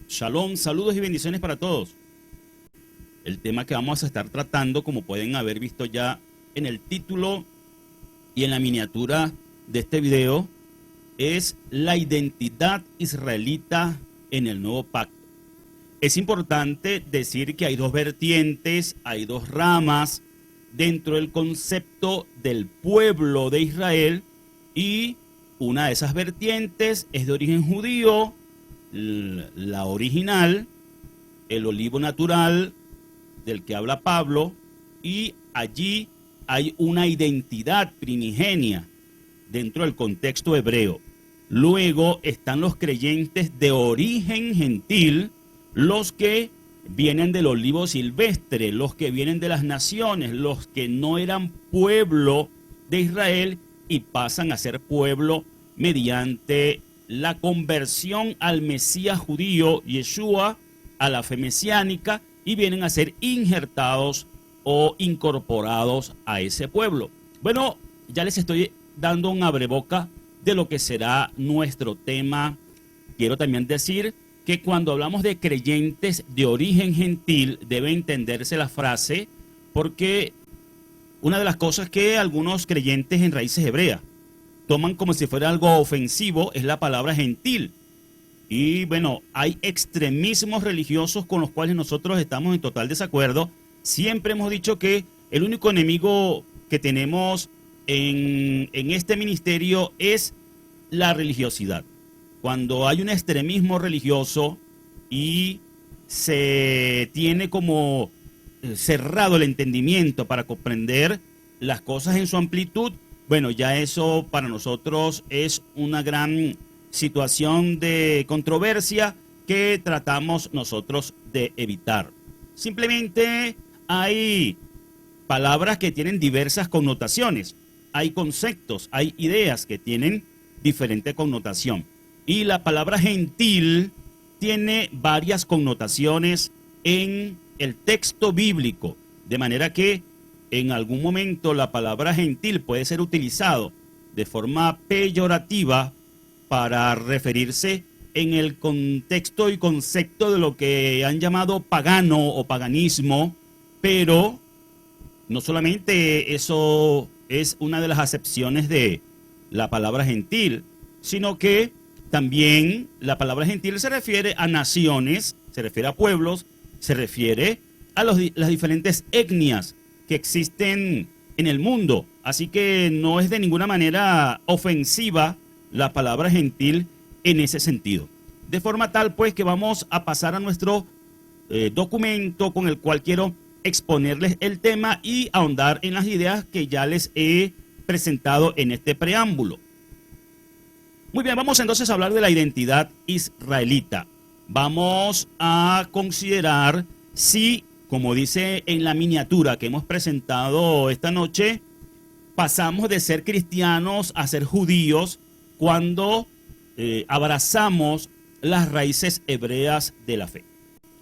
Shalom, saludos y bendiciones para todos. El tema que vamos a estar tratando, como pueden haber visto ya en el título y en la miniatura de este video, es la identidad israelita en el nuevo pacto. Es importante decir que hay dos vertientes, hay dos ramas dentro del concepto del pueblo de Israel, y una de esas vertientes es de origen judío, la original, el olivo natural del que habla Pablo, y allí hay una identidad primigenia dentro del contexto hebreo. Luego están los creyentes de origen gentil, los que vienen del olivo silvestre, los que vienen de las naciones, los que no eran pueblo de Israel y pasan a ser pueblo mediante la conversión al Mesías judío, Yeshua, a la fe mesiánica, y vienen a ser injertados o incorporados a ese pueblo. Bueno, ya les estoy dando un abreboca de lo que será nuestro tema. Quiero también decir que cuando hablamos de creyentes de origen gentil, debe entenderse la frase, porque una de las cosas que algunos creyentes en raíces hebreas toman como si fuera algo ofensivo es la palabra gentil. Y bueno, hay extremismos religiosos con los cuales nosotros estamos en total desacuerdo. Siempre hemos dicho que el único enemigo que tenemos en este ministerio es la religiosidad. Cuando hay un extremismo religioso y se tiene como cerrado el entendimiento para comprender las cosas en su amplitud, bueno, ya eso para nosotros es una gran situación de controversia que tratamos nosotros de evitar. Simplemente hay palabras que tienen diversas connotaciones, hay conceptos, hay ideas que tienen diferente connotación. Y la palabra gentil tiene varias connotaciones en el texto bíblico, de manera que en algún momento la palabra gentil puede ser utilizado de forma peyorativa para referirse en el contexto y concepto de lo que han llamado pagano o paganismo, pero no solamente eso es una de las acepciones de la palabra gentil, sino que también la palabra gentil se refiere a naciones, se refiere a pueblos, se refiere a las diferentes etnias que existen en el mundo. Así que no es de ninguna manera ofensiva la palabra gentil en ese sentido. De forma tal pues que vamos a pasar a nuestro documento con el cual quiero exponerles el tema y ahondar en las ideas que ya les he presentado en este preámbulo. Muy bien, vamos entonces a hablar de la identidad israelita. Vamos a considerar si, como dice en la miniatura que hemos presentado esta noche, pasamos de ser cristianos a ser judíos cuando abrazamos las raíces hebreas de la fe.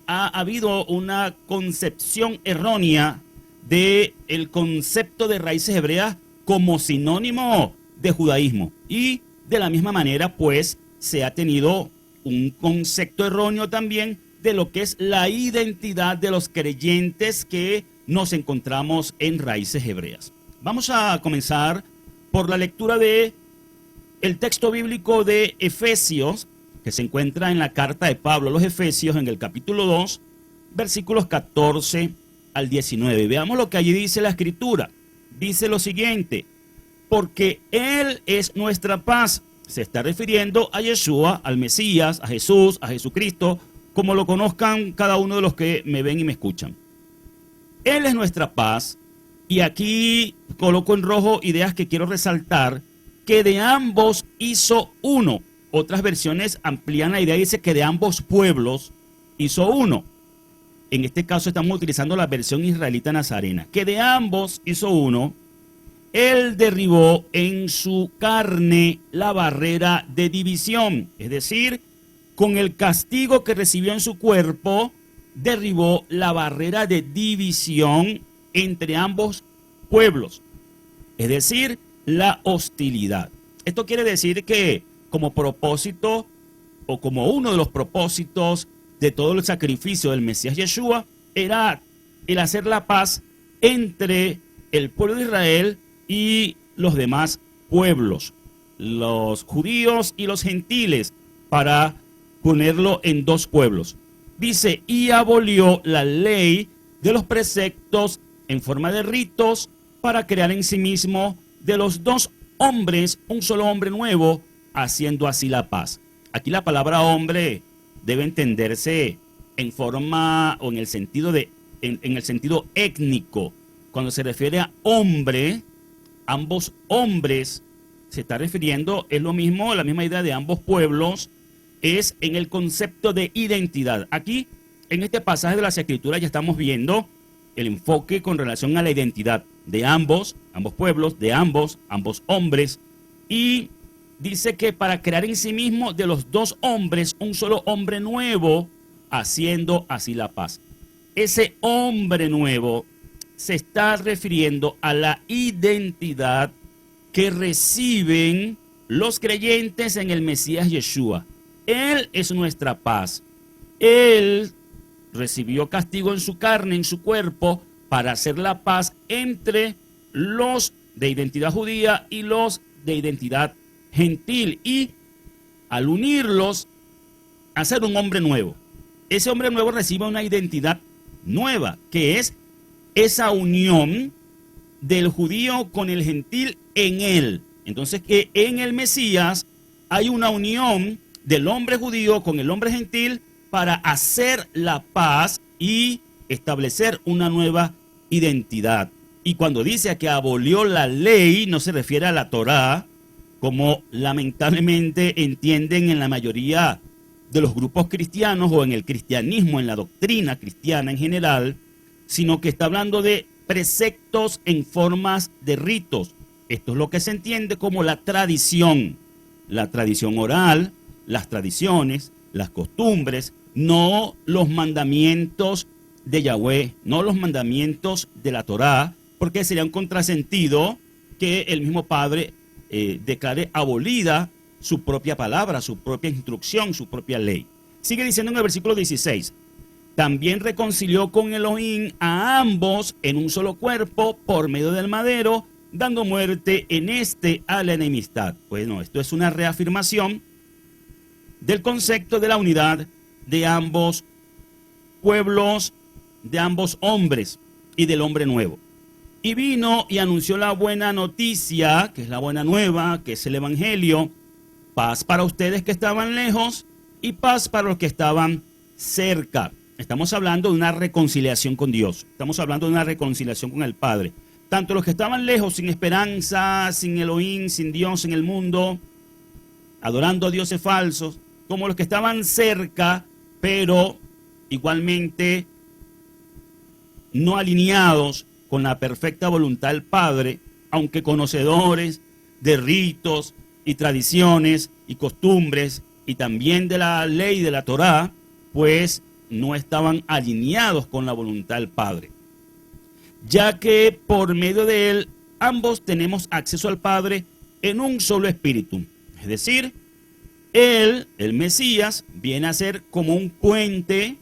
Ha habido una concepción errónea del concepto de raíces hebreas como sinónimo de judaísmo, y de la misma manera pues se ha tenido un concepto erróneo también de lo que es la identidad de los creyentes que nos encontramos en raíces hebreas. Vamos a comenzar por la lectura de el texto bíblico de Efesios, que se encuentra en la carta de Pablo a los Efesios en el capítulo 2, versículos 14 al 19. Veamos lo que allí dice la Escritura. Dice lo siguiente: porque Él es nuestra paz. Se está refiriendo a Yeshua, al Mesías, a Jesús, a Jesucristo, como lo conozcan cada uno de los que me ven y me escuchan. Él es nuestra paz, y aquí coloco en rojo ideas que quiero resaltar, que de ambos hizo uno. Otras versiones amplían la idea y dice que de ambos pueblos hizo uno. En este caso estamos utilizando la versión israelita nazarena. Que de ambos hizo uno. Él derribó en su carne la barrera de división. Es decir, con el castigo que recibió en su cuerpo, derribó la barrera de división entre ambos pueblos. Es decir, la hostilidad. Esto quiere decir que como propósito o como uno de los propósitos de todo el sacrificio del Mesías Yeshua era el hacer la paz entre el pueblo de Israel y los demás pueblos, los judíos y los gentiles, para ponerlo en dos pueblos. Dice, y abolió la ley de los preceptos en forma de ritos para crear en sí mismo de los dos hombres un solo hombre nuevo, haciendo así la paz. Aquí la palabra hombre debe entenderse en forma o en el sentido en el sentido étnico. Cuando se refiere a hombre, ambos hombres se está refiriendo, es lo mismo, la misma idea de ambos pueblos, es en el concepto de identidad. Aquí, en este pasaje de las Escrituras, ya estamos viendo el enfoque con relación a la identidad de ambos pueblos, de ambos hombres, y dice que para crear en sí mismo de los dos hombres un solo hombre nuevo, haciendo así la paz. Ese hombre nuevo se está refiriendo a la identidad que reciben los creyentes en el Mesías Yeshua. Él es nuestra paz. Él recibió castigo en su carne, en su cuerpo, para hacer la paz entre los de identidad judía y los de identidad gentil. Y al unirlos, hacer un hombre nuevo. Ese hombre nuevo recibe una identidad nueva, que es esa unión del judío con el gentil en él. Entonces, que en el Mesías hay una unión del hombre judío con el hombre gentil para hacer la paz y establecer una nueva identidad. Y cuando dice que abolió la ley, no se refiere a la Torá, como lamentablemente entienden en la mayoría de los grupos cristianos o en el cristianismo, en la doctrina cristiana en general, sino que está hablando de preceptos en formas de ritos. Esto es lo que se entiende como la tradición oral, las tradiciones, las costumbres, no los mandamientos de Yahweh, no los mandamientos de la Torá, porque sería un contrasentido que el mismo Padre declare abolida su propia palabra, su propia instrucción, su propia ley. Sigue diciendo en el versículo 16, también reconcilió con Elohim a ambos en un solo cuerpo por medio del madero, dando muerte en a la enemistad. Bueno, esto es una reafirmación del concepto de la unidad de ambos pueblos, de ambos hombres y del hombre nuevo. Y vino y anunció la buena noticia, que es la buena nueva, que es el evangelio, paz para ustedes que estaban lejos y paz para los que estaban cerca. Estamos hablando de una reconciliación con Dios, estamos hablando de una reconciliación con el Padre. Tanto los que estaban lejos, sin esperanza, sin Elohim, sin Dios en el mundo, adorando a dioses falsos, como los que estaban cerca, pero igualmente no alineados con la perfecta voluntad del Padre, aunque conocedores de ritos y tradiciones y costumbres y también de la ley de la Torá, pues no estaban alineados con la voluntad del Padre, ya que por medio de él ambos tenemos acceso al Padre en un solo espíritu. Es decir, él, el Mesías, viene a ser como un puente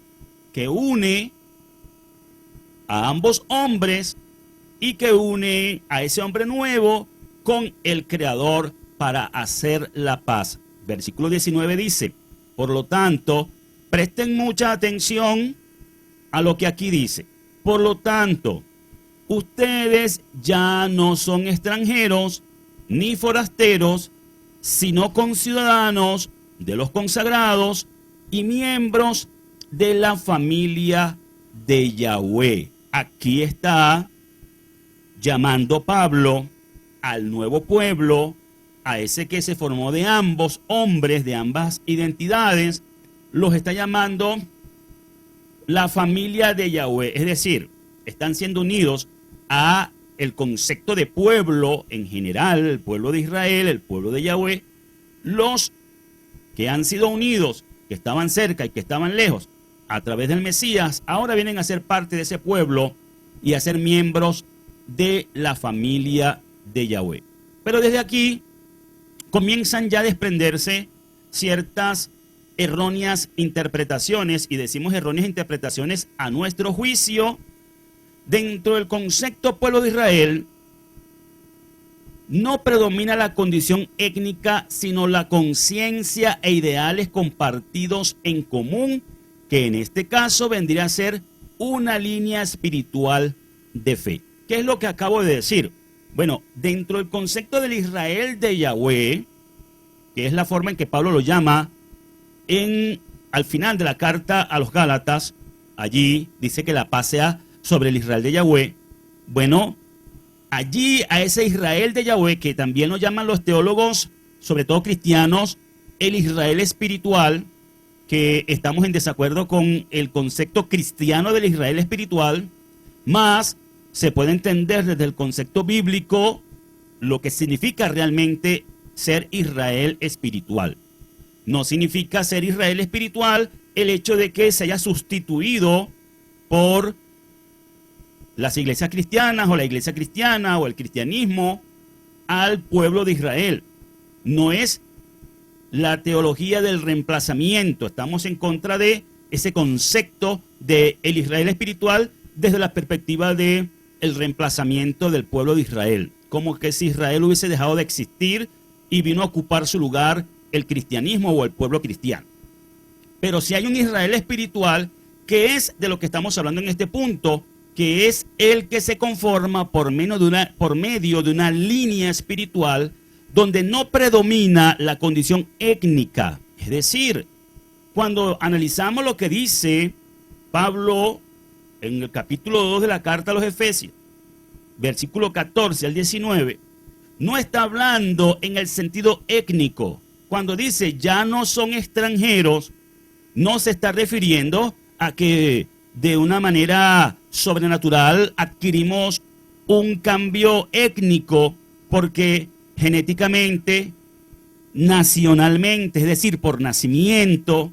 que une a ambos hombres y que une a ese hombre nuevo con el Creador para hacer la paz. Versículo 19 dice, por lo tanto, presten mucha atención a lo que aquí dice. Por lo tanto, ustedes ya no son extranjeros ni forasteros, sino conciudadanos de los consagrados y miembros de la familia de Yahweh. Aquí está llamando Pablo al nuevo pueblo, a ese que se formó de ambos hombres, de ambas identidades, los está llamando la familia de Yahweh. Es decir, están siendo unidos a el concepto de pueblo en general, el pueblo de Israel, el pueblo de Yahweh. Los que han sido unidos, que estaban cerca y que estaban lejos, a través del Mesías, ahora vienen a ser parte de ese pueblo y a ser miembros de la familia de Yahweh. Pero desde aquí comienzan ya a desprenderse ciertas erróneas interpretaciones, y decimos erróneas interpretaciones a nuestro juicio. Dentro del concepto pueblo de Israel no predomina la condición étnica, sino la conciencia e ideales compartidos en común, que en este caso vendría a ser una línea espiritual de fe. ¿Qué es lo que acabo de decir? Bueno, dentro del concepto del Israel de Yahweh, que es la forma en que Pablo lo llama al final de la carta a los Gálatas, allí dice que la paz sea sobre el Israel de Yahweh. Bueno, allí a ese Israel de Yahweh, que también lo llaman los teólogos, sobre todo cristianos, el Israel espiritual, que estamos en desacuerdo con el concepto cristiano del Israel espiritual, más se puede entender desde el concepto bíblico lo que significa realmente ser Israel espiritual. No significa ser Israel espiritual el hecho de que se haya sustituido por las iglesias cristianas o la iglesia cristiana o el cristianismo al pueblo de Israel. No es la teología del reemplazamiento. Estamos en contra de ese concepto de el Israel espiritual desde la perspectiva de el reemplazamiento del pueblo de Israel. Como que si Israel hubiese dejado de existir y vino a ocupar su lugar el cristianismo o el pueblo cristiano. Pero si hay un Israel espiritual, que es de lo que estamos hablando en este punto, que es el que se conforma por medio de una línea espiritual donde no predomina la condición étnica. Es decir, cuando analizamos lo que dice Pablo en el capítulo 2 de la carta a los Efesios, versículo 14 al 19, no está hablando en el sentido étnico. Cuando dice ya no son extranjeros, no se está refiriendo a que de una manera sobrenatural adquirimos un cambio étnico porque genéticamente, nacionalmente, es decir, por nacimiento,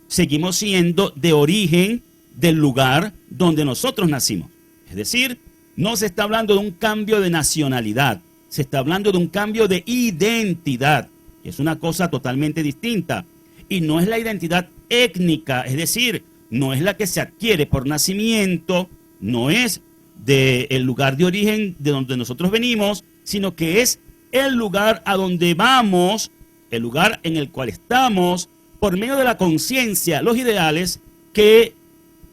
seguimos siendo de origen del lugar donde nosotros nacimos. Es decir, no se está hablando de un cambio de nacionalidad, se está hablando de un cambio de identidad, que es una cosa totalmente distinta. Y no es la identidad étnica, es decir, no es la que se adquiere por nacimiento, no es del lugar de origen de donde nosotros venimos, sino que es el lugar a donde vamos, el lugar en el cual estamos, por medio de la conciencia, los ideales que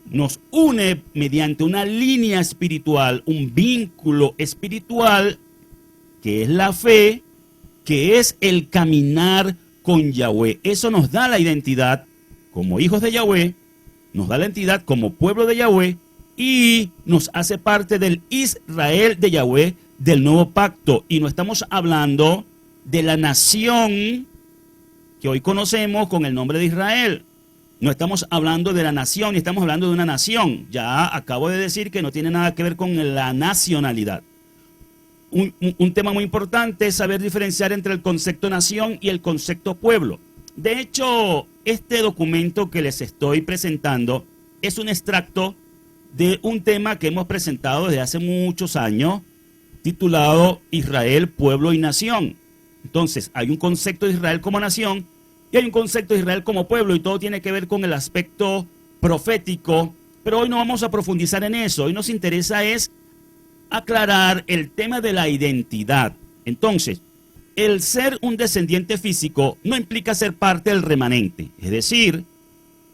nos une mediante una línea espiritual, un vínculo espiritual, que es la fe, que es el caminar con Yahweh. Eso nos da la identidad como hijos de Yahweh, nos da la identidad como pueblo de Yahweh y nos hace parte del Israel de Yahweh, del nuevo pacto. Y no estamos hablando de la nación que hoy conocemos con el nombre de Israel. No estamos hablando de la nación, estamos hablando de una nación. Ya acabo de decir que no tiene nada que ver con la nacionalidad. Un tema muy importante es saber diferenciar entre el concepto nación y el concepto pueblo. De hecho, este documento que les estoy presentando es un extracto de un tema que hemos presentado desde hace muchos años, titulado Israel, pueblo y nación. Entonces, hay un concepto de Israel como nación y hay un concepto de Israel como pueblo, y todo tiene que ver con el aspecto profético, pero hoy no vamos a profundizar en eso. Hoy nos interesa es aclarar el tema de la identidad. Entonces, el ser un descendiente físico no implica ser parte del remanente. Es decir,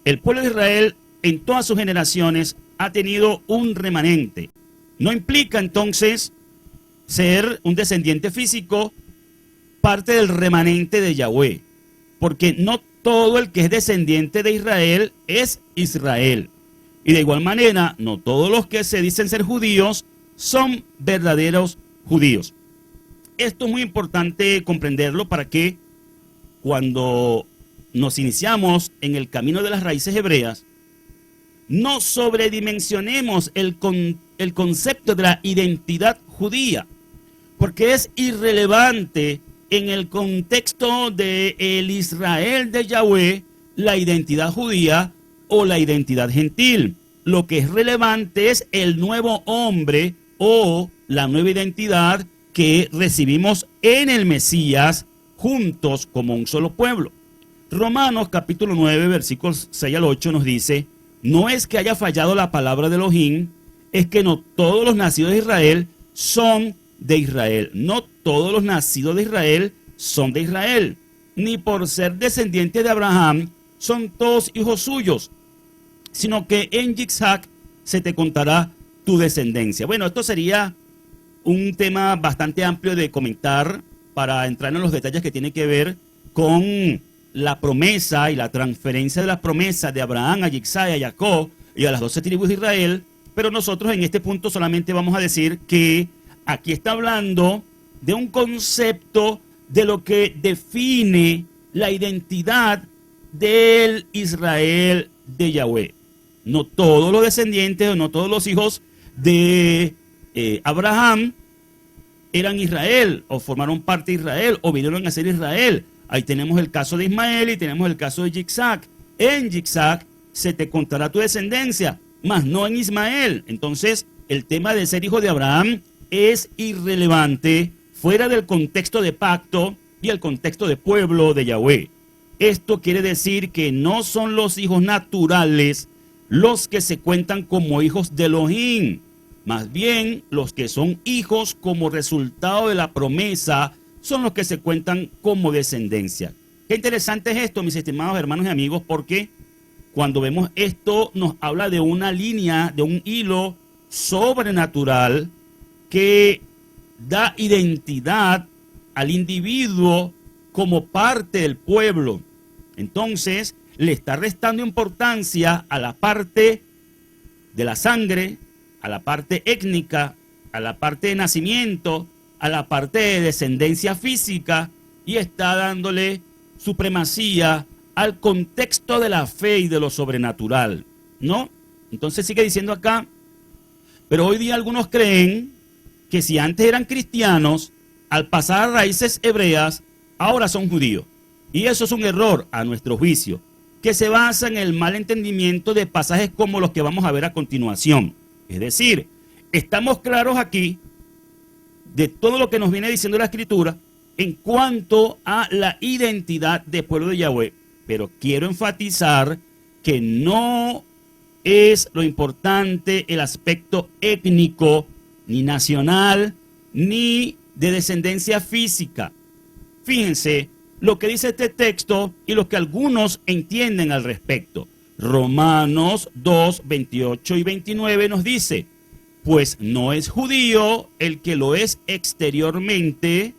el pueblo de Israel en todas sus generaciones ha tenido un remanente. No implica entonces ser un descendiente físico parte del remanente de Yahweh, porque no todo el que es descendiente de Israel es Israel. Y de igual manera, no todos los que se dicen ser judíos son verdaderos judíos. Esto es muy importante comprenderlo para que cuando nos iniciamos en el camino de las raíces hebreas, no sobredimensionemos el concepto de la identidad judía, porque es irrelevante en el contexto del Israel de Yahweh la identidad judía o la identidad gentil. Lo que es relevante es el nuevo hombre o la nueva identidad que recibimos en el Mesías juntos como un solo pueblo. Romanos capítulo 9, versículos 6 al 8 nos dice, no es que haya fallado la palabra de Elohim, es que no todos los nacidos de Israel son de Israel. No todos los nacidos de Israel son de Israel. Ni por ser descendientes de Abraham son todos hijos suyos, sino que en Yitzhak se te contará tu descendencia. Bueno, esto sería un tema bastante amplio de comentar para entrar en los detalles que tiene que ver con la promesa y la transferencia de las promesas de Abraham a Yitzhak y a Jacob y a las 12 tribus de Israel, pero nosotros en este punto solamente vamos a decir que aquí está hablando de un concepto de lo que define la identidad del Israel de Yahweh. No todos los descendientes o no todos los hijos de Abraham eran Israel o formaron parte de Israel o vinieron a ser Israel. Ahí tenemos el caso de Ismael y tenemos el caso de Yitzhak. En Yitzhak se te contará tu descendencia, mas no en Ismael. Entonces, el tema de ser hijo de Abraham es irrelevante fuera del contexto de pacto y el contexto de pueblo de Yahweh. Esto quiere decir que no son los hijos naturales los que se cuentan como hijos de Elohim, más bien los que son hijos como resultado de la promesa son los que se cuentan como descendencia. Qué interesante es esto, mis estimados hermanos y amigos, porque cuando vemos esto nos habla de una línea, de un hilo sobrenatural que da identidad al individuo como parte del pueblo. Entonces, le está restando importancia a la parte de la sangre, a la parte étnica, a la parte de nacimiento, a la parte de descendencia física, y está dándole supremacía al contexto de la fe y de lo sobrenatural, ¿no? Entonces sigue diciendo acá, pero hoy día algunos creen que si antes eran cristianos, al pasar a raíces hebreas, ahora son judíos. Y eso es un error, a nuestro juicio, que se basa en el mal entendimiento de pasajes como los que vamos a ver a continuación. Es decir, estamos claros aquí de todo lo que nos viene diciendo la Escritura en cuanto a la identidad del pueblo de Yahweh. Pero quiero enfatizar que no es lo importante el aspecto étnico, ni nacional, ni de descendencia física. Fíjense lo que dice este texto y lo que algunos entienden al respecto. Romanos 2, 28 y 29 nos dice, pues no es judío el que lo es exteriormente,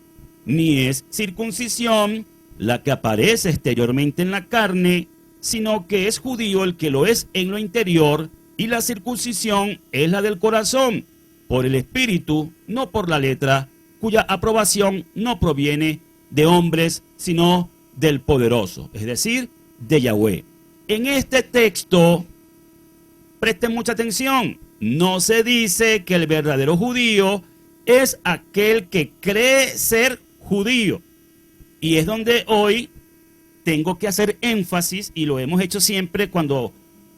ni es circuncisión la que aparece exteriormente en la carne, sino que es judío el que lo es en lo interior, y la circuncisión es la del corazón, por el espíritu, no por la letra, cuya aprobación no proviene de hombres, sino del poderoso, es decir, de Yahweh. En este texto, presten mucha atención, no se dice que el verdadero judío es aquel que cree ser judío. Y es donde hoy tengo que hacer énfasis, y lo hemos hecho siempre cuando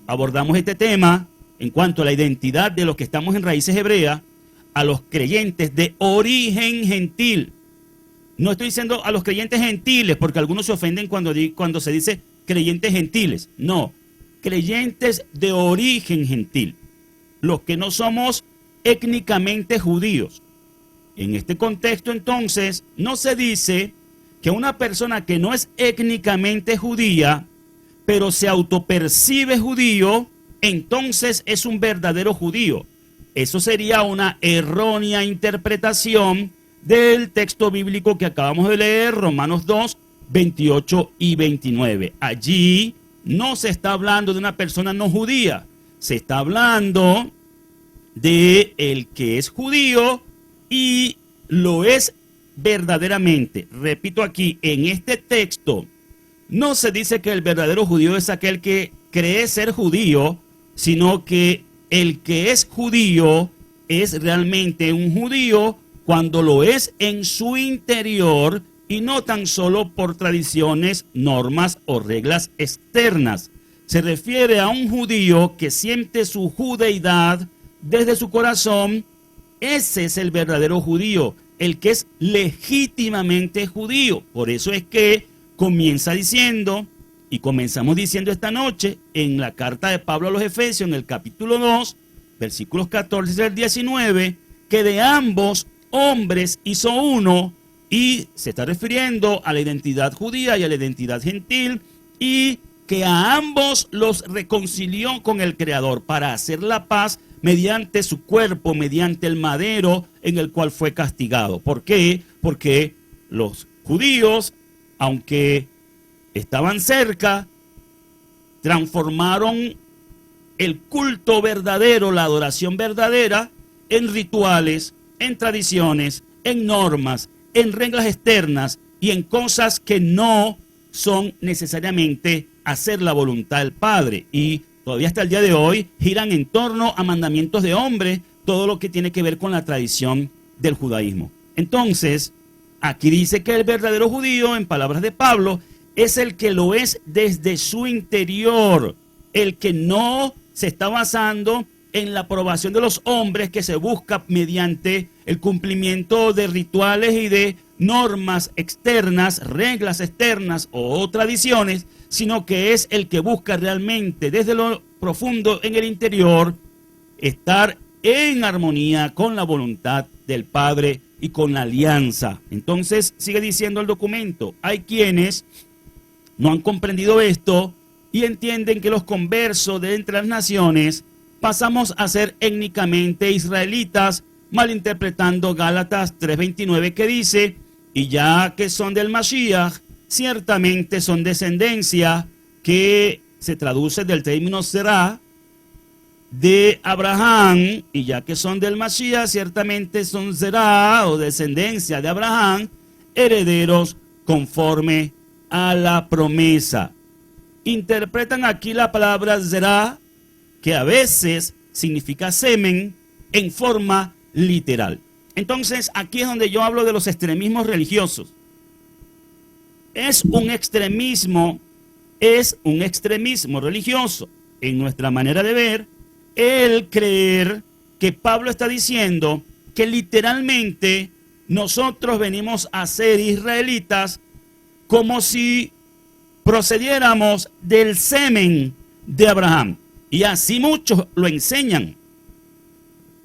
abordamos este tema, en cuanto a la identidad de los que estamos en raíces hebreas, a los creyentes de origen gentil. No estoy diciendo a los creyentes gentiles, porque algunos se ofenden cuando se dice creyentes gentiles. No, creyentes de origen gentil. Los que no somos étnicamente judíos. En este contexto, entonces, no se dice que una persona que no es étnicamente judía, pero se autopercibe judío, entonces es un verdadero judío. Eso sería una errónea interpretación del texto bíblico que acabamos de leer, Romanos 2, 28 y 29. Allí no se está hablando de una persona no judía, se está hablando de el que es judío y lo es verdaderamente. Repito aquí, en este texto no se dice que el verdadero judío es aquel que cree ser judío, sino que el que es judío es realmente un judío cuando lo es en su interior y no tan solo por tradiciones, normas o reglas externas. Se refiere a un judío que siente su judeidad desde su corazón. Ese es el verdadero judío, el que es legítimamente judío. Por eso es que comienza diciendo Y comenzamos diciendo esta noche en la carta de Pablo a los Efesios, en el capítulo 2, versículos 14 al 19, que de ambos hombres hizo uno, y se está refiriendo a la identidad judía y a la identidad gentil, y que a ambos los reconcilió con el Creador para hacer la paz mediante su cuerpo, mediante el madero en el cual fue castigado. ¿Por qué? Porque los judíos, aunque estaban cerca, transformaron el culto verdadero, la adoración verdadera, en rituales, en tradiciones, en normas, en reglas externas y en cosas que no son necesariamente hacer la voluntad del Padre. Y todavía hasta el día de hoy giran en torno a mandamientos de hombres, todo lo que tiene que ver con la tradición del judaísmo. Entonces, aquí dice que el verdadero judío, en palabras de Pablo, es el que lo es desde su interior, el que no se está basando en la aprobación de los hombres que se busca mediante el cumplimiento de rituales y de normas externas, reglas externas o tradiciones, sino que es el que busca realmente desde lo profundo en el interior estar en armonía con la voluntad del Padre y con la alianza. Entonces sigue diciendo el documento, hay quienes no han comprendido esto y entienden que los conversos de entre las naciones pasamos a ser étnicamente israelitas, malinterpretando Gálatas 3:29 que dice, y ya que son del Mashiach, ciertamente son descendencia, que se traduce del término será, de Abraham, y ya que son del Mashiach, ciertamente son será, o descendencia de Abraham, herederos conforme a la promesa. Interpretan aquí la palabra será, que a veces significa semen, en forma literal. Entonces, aquí es donde yo hablo de los extremismos religiosos. Es un extremismo religioso, en nuestra manera de ver, el creer que Pablo está diciendo que literalmente nosotros venimos a ser israelitas como si procediéramos del semen de Abraham. Y así muchos lo enseñan.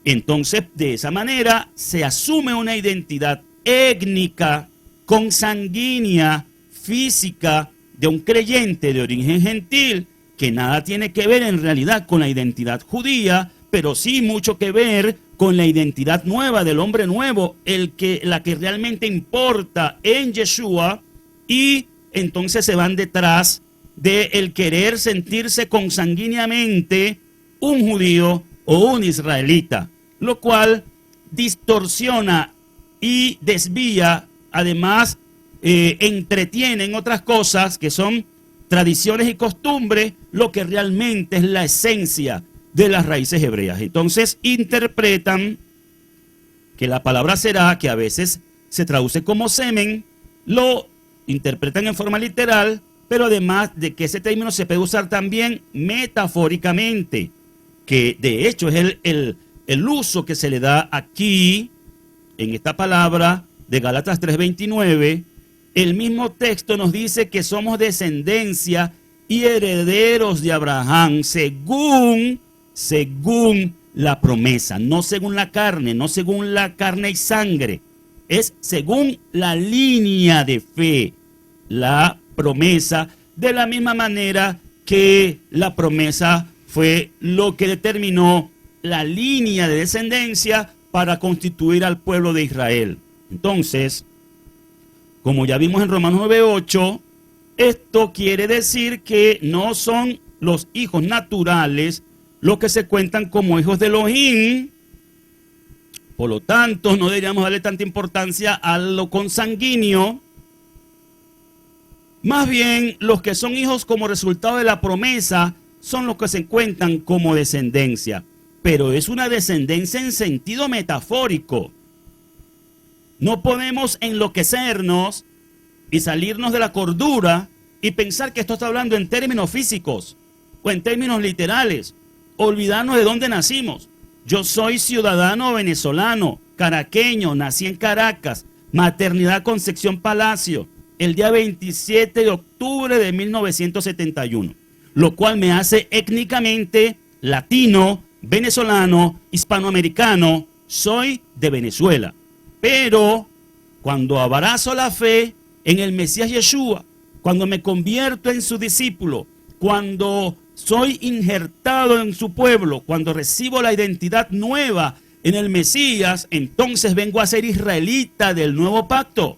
Entonces, de esa manera se asume una identidad étnica, consanguínea, física de un creyente de origen gentil, que nada tiene que ver en realidad con la identidad judía, pero sí mucho que ver con la identidad nueva del hombre nuevo, la que realmente importa en Yeshua, y entonces se van detrás de el querer sentirse consanguíneamente un judío o un israelita, lo cual distorsiona y desvía, además entretiene en otras cosas que son tradiciones y costumbres, lo que realmente es la esencia de las raíces hebreas. Entonces interpretan que la palabra será, que a veces se traduce como semen, lo interpretan en forma literal, pero además de que ese término se puede usar también metafóricamente, que de hecho es el uso que se le da aquí, en esta palabra de Gálatas 3:29. El mismo texto nos dice que somos descendencia y herederos de Abraham según la promesa, no según la carne, no según la carne y sangre, es según la línea de fe, la promesa, de la misma manera que la promesa fue lo que determinó la línea de descendencia para constituir al pueblo de Israel. Entonces, como ya vimos en Romanos 9:8, esto quiere decir que no son los hijos naturales los que se cuentan como hijos de Elohim. Por lo tanto, no deberíamos darle tanta importancia a lo consanguíneo. Más bien, los que son hijos como resultado de la promesa son los que se cuentan como descendencia. Pero es una descendencia en sentido metafórico. No podemos enloquecernos y salirnos de la cordura y pensar que esto está hablando en términos físicos o en términos literales. Olvidarnos de dónde nacimos. Yo soy ciudadano venezolano, caraqueño, nací en Caracas, maternidad Concepción Palacio. el día 27 de octubre de 1971, lo cual me hace étnicamente latino, venezolano, hispanoamericano. Soy de Venezuela. Pero cuando abrazo la fe en el Mesías Yeshua, cuando me convierto en su discípulo, cuando soy injertado en su pueblo, cuando recibo la identidad nueva en el Mesías, entonces vengo a ser israelita del nuevo pacto.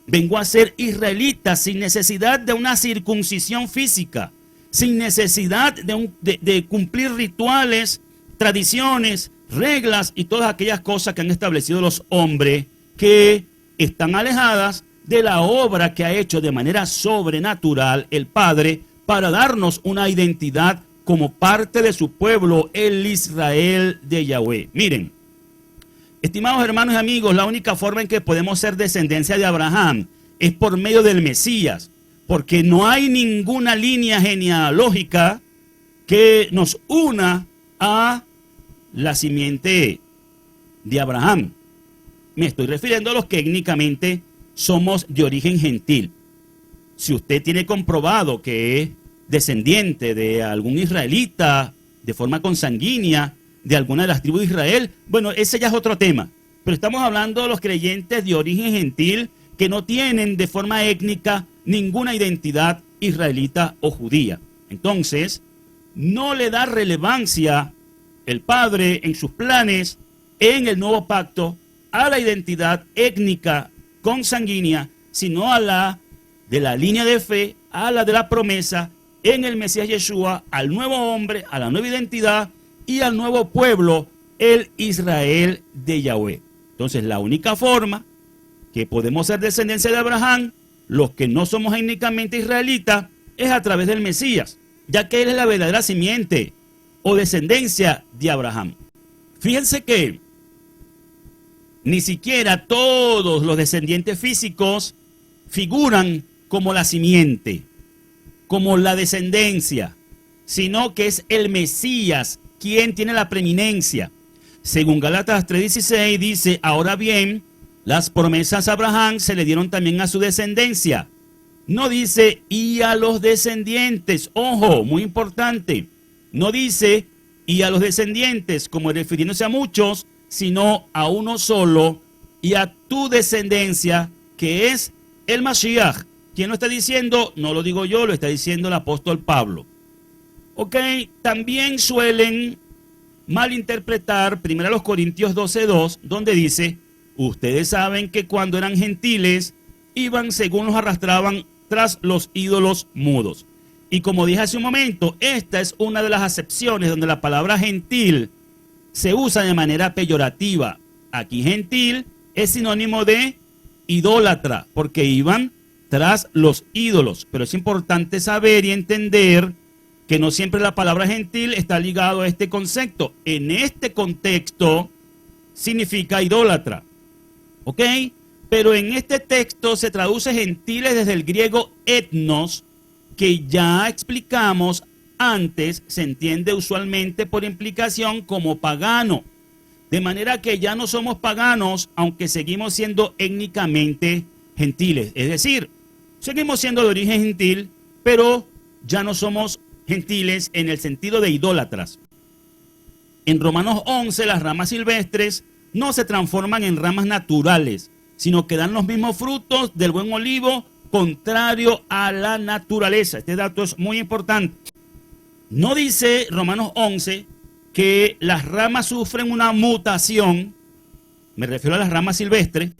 Vengo a ser israelita sin necesidad de una circuncisión física, sin necesidad de cumplir rituales, tradiciones, reglas y todas aquellas cosas que han establecido los hombres que están alejadas de la obra que ha hecho de manera sobrenatural el Padre para darnos una identidad como parte de su pueblo, el Israel de Yahweh. Miren, estimados hermanos y amigos, la única forma en que podemos ser descendencia de Abraham es por medio del Mesías, porque no hay ninguna línea genealógica que nos una a la simiente de Abraham. Me estoy refiriendo a los que étnicamente somos de origen gentil. Si usted tiene comprobado que es descendiente de algún israelita de forma consanguínea, de alguna de las tribus de Israel, bueno, ese ya es otro tema. Pero estamos hablando de los creyentes de origen gentil que no tienen de forma étnica ninguna identidad israelita o judía. Entonces, no le da relevancia el Padre en sus planes, en el nuevo pacto, a la identidad étnica consanguínea, sino a la de la línea de fe, a la de la promesa en el Mesías Yeshua, al nuevo hombre, a la nueva identidad y al nuevo pueblo, el Israel de Yahweh. Entonces, la única forma que podemos ser descendencia de Abraham, los que no somos étnicamente israelitas, es a través del Mesías, ya que él es la verdadera simiente o descendencia de Abraham. Fíjense que ni siquiera todos los descendientes físicos figuran como la simiente, como la descendencia, sino que es el Mesías quien tiene la preeminencia. Según Gálatas 3:16 dice, ahora bien, las promesas a Abraham se le dieron también a su descendencia. No dice, y a los descendientes. Ojo, muy importante. No dice, y a los descendientes, como refiriéndose a muchos, sino a uno solo, y a tu descendencia, que es el Mashiach. ¿Quién lo está diciendo? No lo digo yo, lo está diciendo el apóstol Pablo. Ok, también suelen malinterpretar 1 Corintios 12:2, donde dice, ustedes saben que cuando eran gentiles, iban según los arrastraban tras los ídolos mudos. Y como dije hace un momento, esta es una de las acepciones donde la palabra gentil se usa de manera peyorativa. Aquí gentil es sinónimo de idólatra, porque iban tras los ídolos. Pero es importante saber y entender que no siempre la palabra gentil está ligado a este concepto. En este contexto significa idólatra, ¿ok? Pero en este texto se traduce gentiles desde el griego etnos, que ya explicamos antes, se entiende usualmente por implicación como pagano. De manera que ya no somos paganos, aunque seguimos siendo étnicamente gentiles. Es decir, seguimos siendo de origen gentil, pero ya no somos gentiles en el sentido de idólatras. En Romanos 11, las ramas silvestres no se transforman en ramas naturales, sino que dan los mismos frutos del buen olivo, contrario a la naturaleza. Este dato es muy importante. No dice Romanos 11 que las ramas sufren una mutación, me refiero a las ramas silvestres,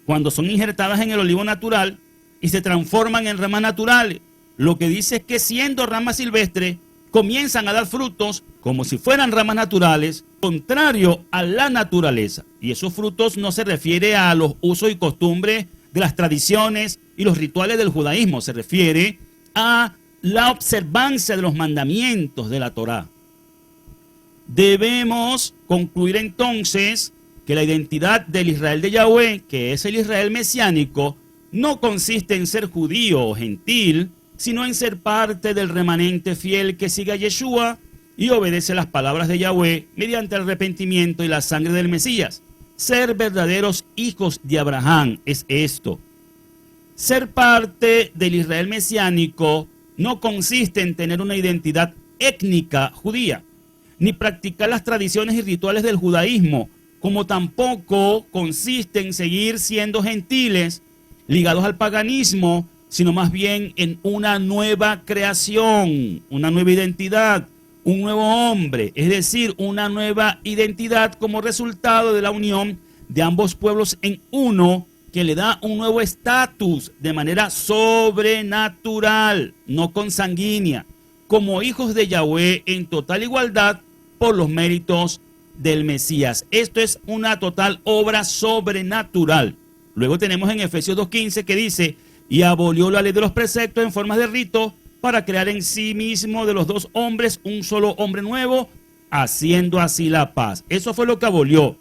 cuando son injertadas en el olivo natural y se transforman en ramas naturales. Lo que dice es que siendo ramas silvestres comienzan a dar frutos como si fueran ramas naturales, contrario a la naturaleza. Y esos frutos no se refiere a los usos y costumbres de las tradiciones y los rituales del judaísmo, se refiere a la observancia de los mandamientos de la Torá. Debemos concluir entonces que la identidad del Israel de Yahweh, que es el Israel mesiánico, no consiste en ser judío o gentil, sino en ser parte del remanente fiel que sigue a Yeshua y obedece las palabras de Yahweh mediante el arrepentimiento y la sangre del Mesías. Ser verdaderos hijos de Abraham es esto. Ser parte del Israel mesiánico no consiste en tener una identidad étnica judía, ni practicar las tradiciones y rituales del judaísmo, como tampoco consiste en seguir siendo gentiles ligados al paganismo, sino más bien en una nueva creación, una nueva identidad, un nuevo hombre, es decir, una nueva identidad como resultado de la unión de ambos pueblos en uno, que le da un nuevo estatus de manera sobrenatural, no consanguínea, como hijos de Yahweh en total igualdad por los méritos del Mesías. Esto es una total obra sobrenatural. Luego tenemos en Efesios 2:15 que dice, y abolió la ley de los preceptos en formas de rito para crear en sí mismo de los dos hombres un solo hombre nuevo, haciendo así la paz. Eso fue lo que abolió.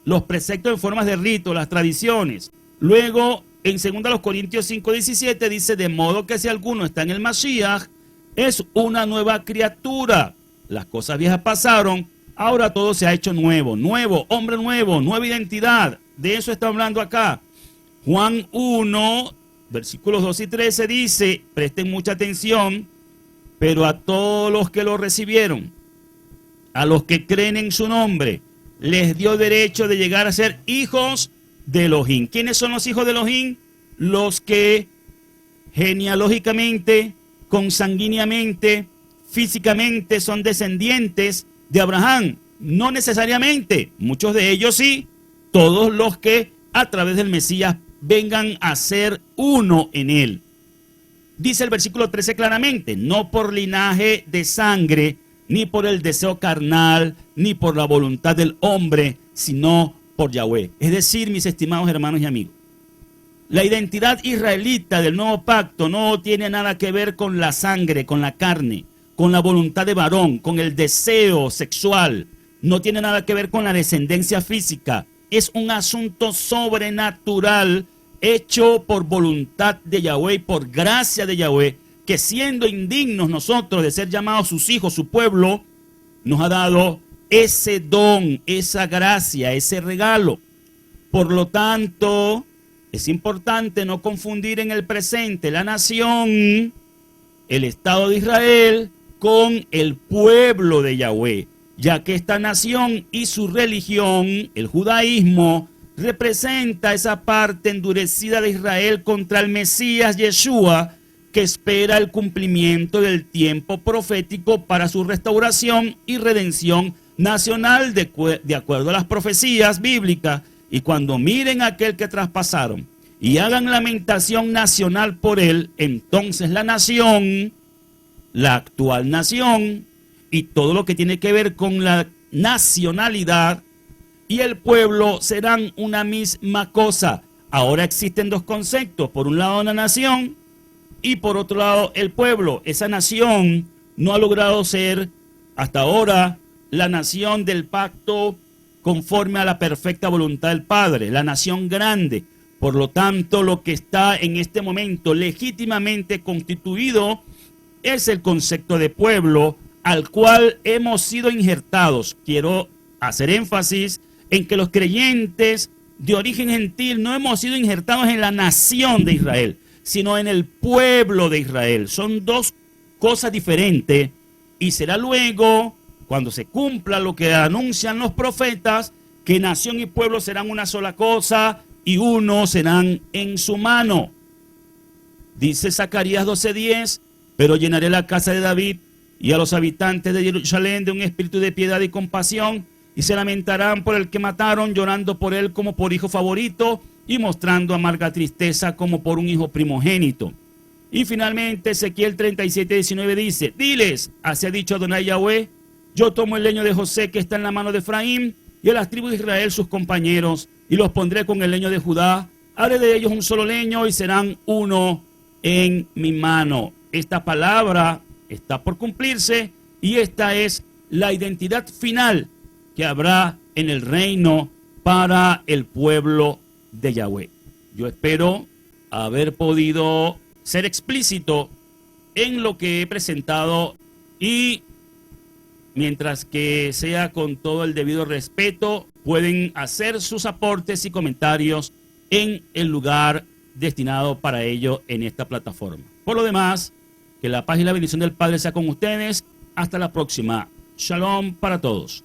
Los preceptos en formas de rito, las tradiciones. Luego, en 2 Corintios 5:17 dice, de modo que si alguno está en el Mashiach, es una nueva criatura. Las cosas viejas pasaron, ahora todo se ha hecho nuevo. Nuevo, hombre nuevo, nueva identidad. De eso está hablando acá. Juan 1, versículos 2 y 13 dice, presten mucha atención, pero a todos los que lo recibieron, a los que creen en su nombre, les dio derecho de llegar a ser hijos de Elohim. ¿Quiénes son los hijos de Elohim? Los que genealógicamente, consanguíneamente, físicamente son descendientes de Abraham. No necesariamente, muchos de ellos sí, todos los que a través del Mesías vengan a ser uno en él. Dice el versículo 13 claramente, no por linaje de sangre, ni por el deseo carnal, ni por la voluntad del hombre, sino por Yahweh. Es decir, mis estimados hermanos y amigos, la identidad israelita del nuevo pacto no tiene nada que ver con la sangre, con la carne, con la voluntad de varón, con el deseo sexual. No tiene nada que ver con la descendencia física. Es un asunto sobrenatural hecho por voluntad de Yahweh, por gracia de Yahweh, que siendo indignos nosotros de ser llamados sus hijos, su pueblo, nos ha dado ese don, esa gracia, ese regalo. Por lo tanto, es importante no confundir en el presente la nación, el Estado de Israel, con el pueblo de Yahweh, ya que esta nación y su religión, el judaísmo, representa esa parte endurecida de Israel contra el Mesías Yeshua, que espera el cumplimiento del tiempo profético para su restauración y redención nacional de acuerdo a las profecías bíblicas. Y cuando miren a aquel que traspasaron y hagan lamentación nacional por él, entonces la nación, la actual nación y todo lo que tiene que ver con la nacionalidad y el pueblo serán una misma cosa. Ahora existen dos conceptos, por un lado una nación y por otro lado el pueblo. Esa nación no ha logrado ser hasta ahora la nación del pacto conforme a la perfecta voluntad del Padre, la nación grande. Por lo tanto, lo que está en este momento legítimamente constituido es el concepto de pueblo al cual hemos sido injertados. Quiero hacer énfasis en que los creyentes de origen gentil no hemos sido injertados en la nación de Israel, sino en el pueblo de Israel. Son dos cosas diferentes y será luego, cuando se cumpla lo que anuncian los profetas, que nación y pueblo serán una sola cosa y uno serán en su mano. Dice Zacarías 12:10, pero llenaré la casa de David y a los habitantes de Jerusalén de un espíritu de piedad y compasión, y se lamentarán por el que mataron, llorando por él como por hijo favorito, y mostrando amarga tristeza como por un hijo primogénito. Y finalmente Ezequiel 37:19 dice, diles, así ha dicho Adonai Yahweh, yo tomo el leño de José que está en la mano de Efraín, y a las tribus de Israel sus compañeros, y los pondré con el leño de Judá, haré de ellos un solo leño, y serán uno en mi mano. Esta palabra está por cumplirse, y esta es la identidad final que habrá en el reino para el pueblo de Yahweh. Yo espero haber podido ser explícito en lo que he presentado y mientras que sea con todo el debido respeto, pueden hacer sus aportes y comentarios en el lugar destinado para ello en esta plataforma. Por lo demás, que la paz y la bendición del Padre sea con ustedes. Hasta la próxima. Shalom para todos.